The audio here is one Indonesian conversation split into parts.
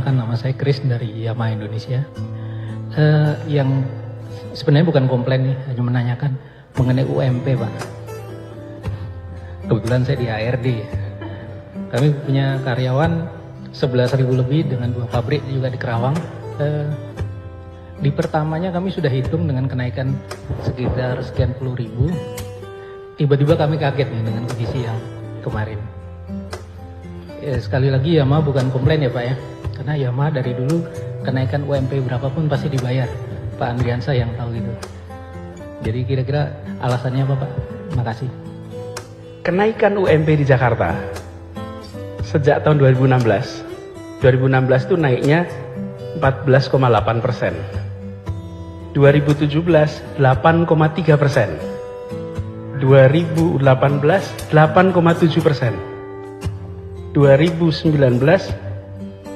perkenalkan nama saya Chris dari Yamaha Indonesia. Yang sebenarnya bukan komplain nih, hanya menanyakan mengenai UMP, Pak. Kebetulan saya di HRD. Kami punya karyawan 11.000 lebih dengan 2 pabrik juga di Kerawang. Di pertamanya kami sudah hitung dengan kenaikan sekitar sekian puluh ribu. Tiba-tiba kami kaget nih dengan kondisi yang kemarin. Sekali lagi Yamaha bukan komplain ya Pak ya, karena Yamaha dari dulu kenaikan UMP berapapun pasti dibayar. Pak Andriansa yang tahu itu. Jadi kira-kira alasannya apa Pak? Makasih. Kenaikan UMP di Jakarta sejak tahun 2016 itu naiknya 14,8%, 2017 8,3%, 2018 8,7%, 2019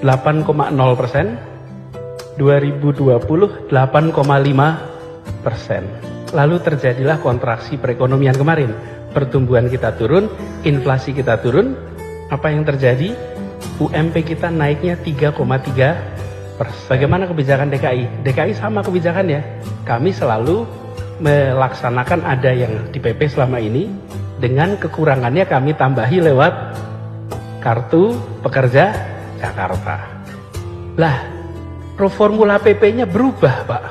8,0%, 2020 8,5%. Lalu terjadilah kontraksi perekonomian kemarin. Pertumbuhan kita turun, inflasi kita turun. Apa yang terjadi? UMP kita naiknya 3,3%. Bagaimana kebijakan DKI? DKI sama kebijakannya. Kami selalu melaksanakan ada yang di PP selama ini, dengan kekurangannya kami tambahi lewat Kartu Pekerja Jakarta. Lah, formula PP-nya berubah, Pak.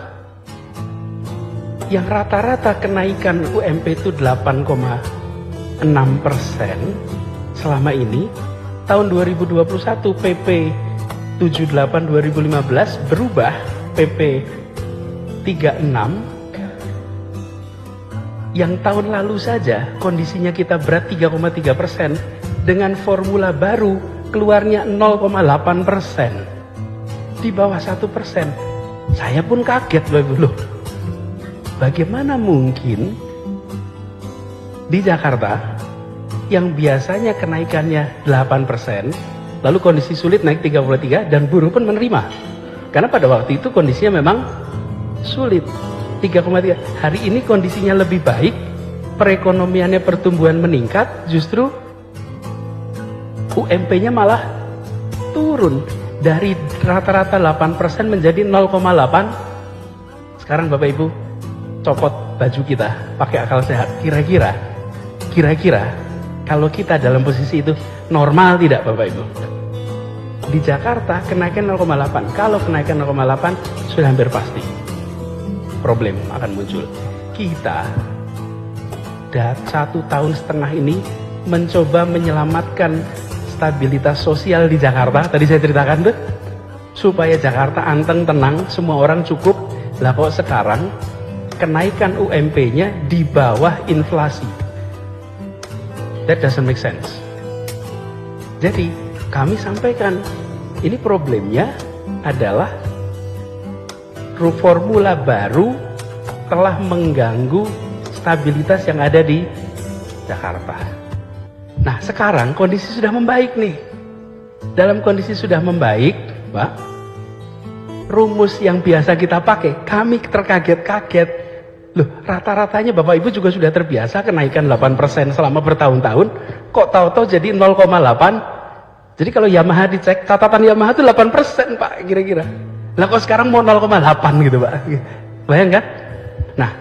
Yang rata-rata kenaikan UMP itu 8,6% selama ini. Tahun 2021 PP 78 2015 berubah PP 36. Yang tahun lalu saja kondisinya kita berat 3,3%, dengan formula baru keluarnya 0,8%, di bawah 1%. Saya pun kaget loh. Bagaimana mungkin di Jakarta yang biasanya kenaikannya 8%, lalu kondisi sulit naik 33 dan buruh pun menerima. Karena pada waktu itu kondisinya memang sulit. 3,3. Hari ini kondisinya lebih baik, perekonomiannya, pertumbuhan meningkat, justru UMP-nya malah turun dari rata-rata 8% menjadi 0,8. Sekarang Bapak Ibu copot baju kita, pakai akal sehat. Kira-kira kalau kita dalam posisi itu normal tidak Bapak Ibu? Di Jakarta kenaikan 0,8. Kalau kenaikan 0,8 sudah hampir pasti problem akan muncul. Kita 1,5 tahun ini mencoba menyelamatkan stabilitas sosial di Jakarta. Tadi saya ceritakan tuh, supaya Jakarta anteng, tenang, semua orang cukup. Lah kok sekarang kenaikan UMP-nya di bawah inflasi? That doesn't make sense. Jadi kami sampaikan, ini problemnya adalah formula baru telah mengganggu stabilitas yang ada di Jakarta. Nah sekarang kondisi sudah membaik nih. Dalam kondisi sudah membaik, Pak, rumus yang biasa kita pakai, kami terkaget-kaget. Loh, rata-ratanya Bapak Ibu juga sudah terbiasa kenaikan 8% selama bertahun-tahun, kok tahu-tahu jadi 0,8. Jadi kalau Yamaha dicek, catatan Yamaha itu 8% Pak, kira-kira. Lah kok sekarang mau 0,8 gitu Pak. Bayangkan? Nah,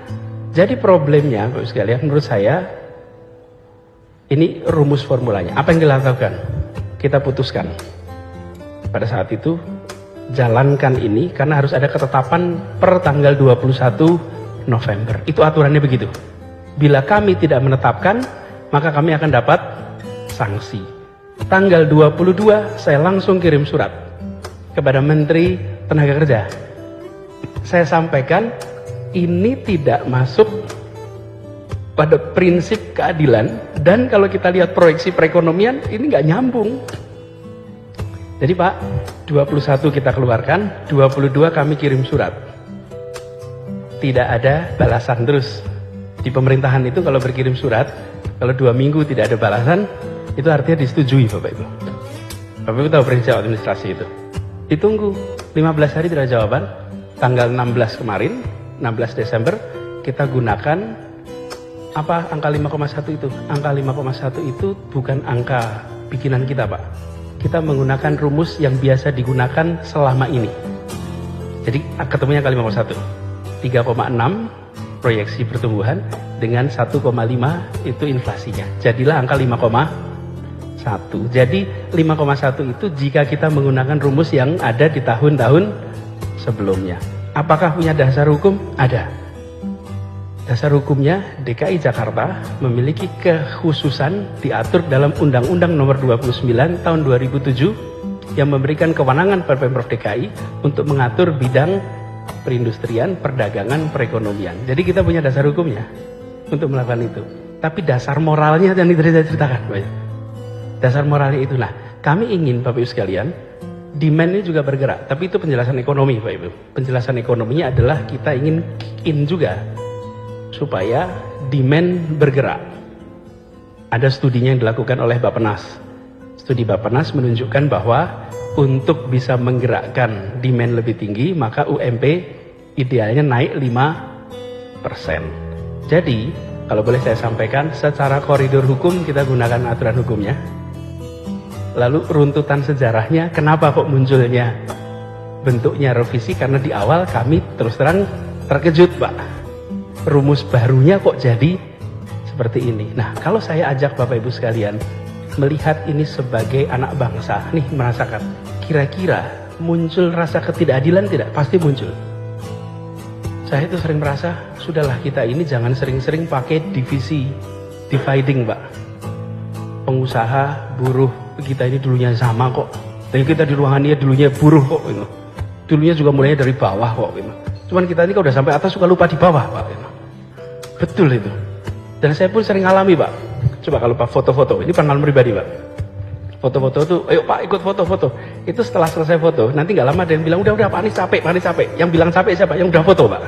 jadi problemnya Bapak sekalian, menurut saya ini rumus formulanya. Apa yang dilakukan? Kita putuskan. Pada saat itu jalankan ini, karena harus ada ketetapan per tanggal 21 November. Itu aturannya begitu. Bila kami tidak menetapkan, maka kami akan dapat sanksi. Tanggal 22 saya langsung kirim surat kepada Menteri Tenaga Kerja. Saya sampaikan ini tidak masuk pada prinsip keadilan, dan kalau kita lihat proyeksi perekonomian ini nggak nyambung. Jadi Pak, 21 kita keluarkan, 22 kami kirim surat. Tidak ada balasan terus. Di pemerintahan itu kalau berkirim surat, kalau 2 minggu tidak ada balasan, itu artinya disetujui Bapak Ibu. Bapak Ibu tahu prinsip administrasi itu. Ditunggu 15 hari tidak ada jawaban. Tanggal 16 kemarin, 16 Desember, kita gunakan angka 5,1 itu. Angka 5,1 itu bukan angka bikinan kita Pak. kita menggunakan rumus yang biasa digunakan selama ini. Jadi ketemunya kali 5,1. 3,6 proyeksi pertumbuhan dengan 1,5 itu inflasinya. Jadilah angka 5,1. Jadi 5,1 itu jika kita menggunakan rumus yang ada di tahun-tahun sebelumnya. Apakah punya dasar hukum? Ada. Dasar hukumnya DKI Jakarta memiliki kekhususan diatur dalam Undang-Undang Nomor 29 Tahun 2007 yang memberikan kewenangan pada Pemprov DKI untuk mengatur bidang perindustrian, perdagangan, perekonomian. Jadi kita punya dasar hukumnya untuk melakukan itu. Tapi dasar moralnya yang tadi saya ceritakan, Pak. Dasar moralnya itulah. Kami ingin Bapak Ibu sekalian, demand ini juga bergerak. Tapi itu penjelasan ekonomi, Pak Ibu. Penjelasan ekonominya adalah kita ingin kick in juga supaya demand bergerak. Ada studinya yang dilakukan oleh Bappenas. Studi Bappenas menunjukkan bahwa untuk bisa menggerakkan demand lebih tinggi, maka UMP idealnya naik 5%. Jadi, kalau boleh saya sampaikan, secara koridor hukum kita gunakan aturan hukumnya. Lalu runtutan sejarahnya, kenapa kok munculnya bentuknya revisi? Karena di awal kami terus terang terkejut, Pak. Rumus barunya kok jadi seperti ini. Nah, kalau saya ajak Bapak Ibu sekalian melihat ini sebagai anak bangsa, nih merasakan, kira-kira muncul rasa ketidakadilan tidak? Pasti muncul. Saya itu sering merasa, sudahlah kita ini jangan sering-sering pakai divisi, dividing, Pak. Pengusaha, buruh, kita ini dulunya sama kok. Dan kita di ruangan ini dulunya buruh kok. Gitu. Dulunya juga mulainya dari bawah kok. Gitu. Cuman kita ini kalau udah sampai atas suka lupa di bawah, Pak. Gitu. Betul itu. Dan saya pun sering alami, Pak. Coba kalau Pak foto-foto, ini pengalaman pribadi, Pak. Foto-foto tuh, ayo Pak ikut foto-foto. Itu setelah selesai foto, nanti nggak lama ada yang bilang, udah Pak ini capek, Pak ini capek. Yang bilang capek siapa? Yang udah foto, Pak.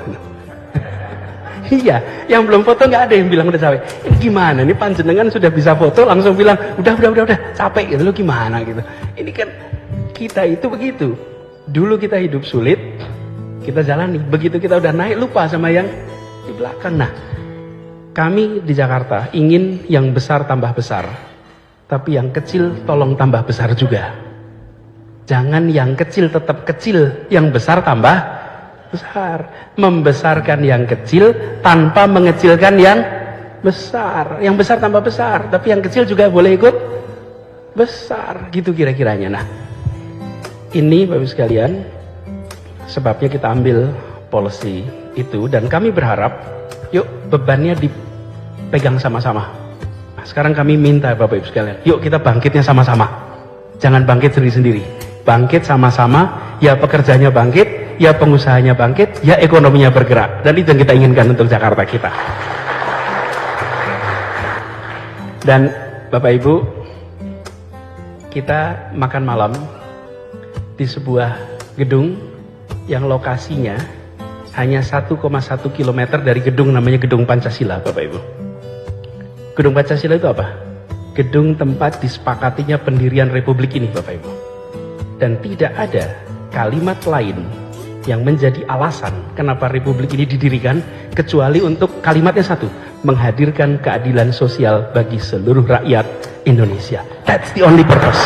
Iya, yang belum foto nggak ada yang bilang udah capek. Ini gimana? Ini panjenengan sudah bisa foto, langsung bilang, udah, capek gitu. Lo gimana gitu? Ini kan kita itu begitu. Dulu kita hidup sulit, kita jalani. Begitu kita udah naik, lupa sama yang di belakang. Nah, kami di Jakarta ingin yang besar tambah besar, tapi yang kecil tolong tambah besar juga. Jangan yang kecil tetap kecil, yang besar tambah besar. Membesarkan yang kecil tanpa mengecilkan yang besar. Yang besar tambah besar, tapi yang kecil juga boleh ikut besar. Gitu kira-kiranya. Nah, ini Bapak Ibu sekalian, sebabnya kita ambil policy itu, dan kami berharap, yuk bebannya dipegang sama-sama. Nah, sekarang kami minta Bapak Ibu sekalian, yuk kita bangkitnya sama-sama. Jangan bangkit sendiri-sendiri. Bangkit sama-sama, ya pekerjanya bangkit, ya pengusahanya bangkit, ya ekonominya bergerak. Dan itu yang kita inginkan untuk Jakarta kita. Dan Bapak Ibu, kita makan malam di sebuah gedung yang lokasinya hanya 1,1 km dari gedung namanya Gedung Pancasila, Bapak Ibu. Gedung Pancasila itu apa? Gedung tempat disepakatinya pendirian Republik ini, Bapak Ibu. Dan tidak ada kalimat lain yang menjadi alasan kenapa Republik ini didirikan kecuali untuk kalimatnya satu, menghadirkan keadilan sosial bagi seluruh rakyat Indonesia. That's the only purpose.